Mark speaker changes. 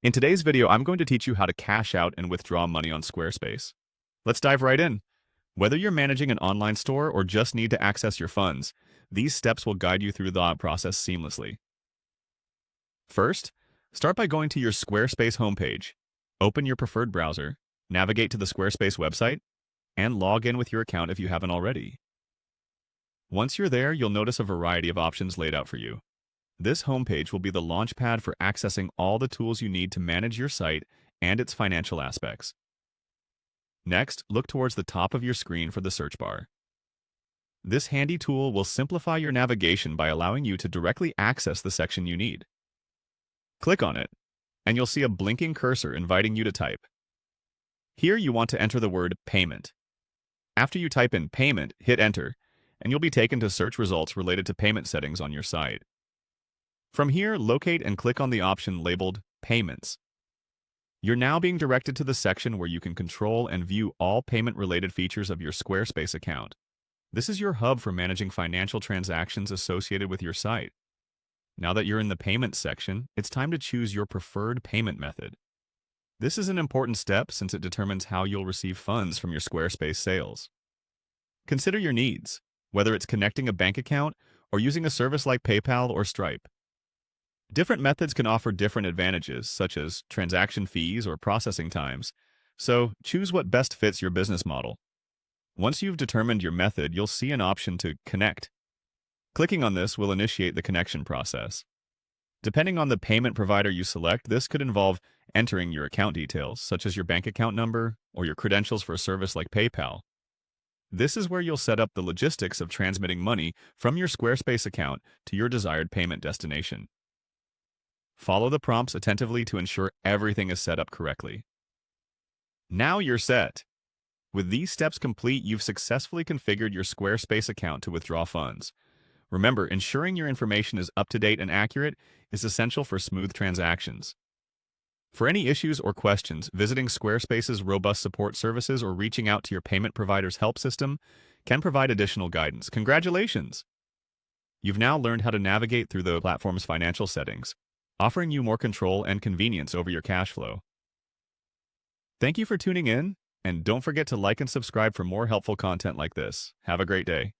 Speaker 1: In today's video, I'm going to teach you how to cash out and withdraw money on Squarespace. Let's dive right in. Whether you're managing an online store or just need to access your funds, these steps will guide you through the process seamlessly. First, start by going to your Squarespace homepage. Open your preferred browser, navigate to the Squarespace website, and log in with your account if you haven't already. Once you're there, you'll notice a variety of options laid out for you. This homepage will be the launchpad for accessing all the tools you need to manage your site and its financial aspects. Next, look towards the top of your screen for the search bar. This handy tool will simplify your navigation by allowing you to directly access the section you need. Click on it, and you'll see a blinking cursor inviting you to type. Here you want to enter the word payment. After you type in payment, hit enter, and you'll be taken to search results related to payment settings on your site. From here, locate and click on the option labeled Payments. You're now being directed to the section where you can control and view all payment-related features of your Squarespace account. This is your hub for managing financial transactions associated with your site. Now that you're in the Payments section, it's time to choose your preferred payment method. This is an important step since it determines how you'll receive funds from your Squarespace sales. Consider your needs, whether it's connecting a bank account or using a service like PayPal or Stripe. Different methods can offer different advantages, such as transaction fees or processing times, so choose what best fits your business model. Once you've determined your method, you'll see an option to connect. Clicking on this will initiate the connection process. Depending on the payment provider you select, this could involve entering your account details, such as your bank account number or your credentials for a service like PayPal. This is where you'll set up the logistics of transmitting money from your Squarespace account to your desired payment destination. Follow the prompts attentively to ensure everything is set up correctly. Now you're set. With these steps complete, you've successfully configured your Squarespace account to withdraw funds. Remember, ensuring your information is up to date and accurate is essential for smooth transactions. For any issues or questions, visiting Squarespace's robust support services or reaching out to your payment provider's help system can provide additional guidance. Congratulations! You've now learned how to navigate through the platform's financial settings, offering you more control and convenience over your cash flow. Thank you for tuning in, and don't forget to like and subscribe for more helpful content like this. Have a great day.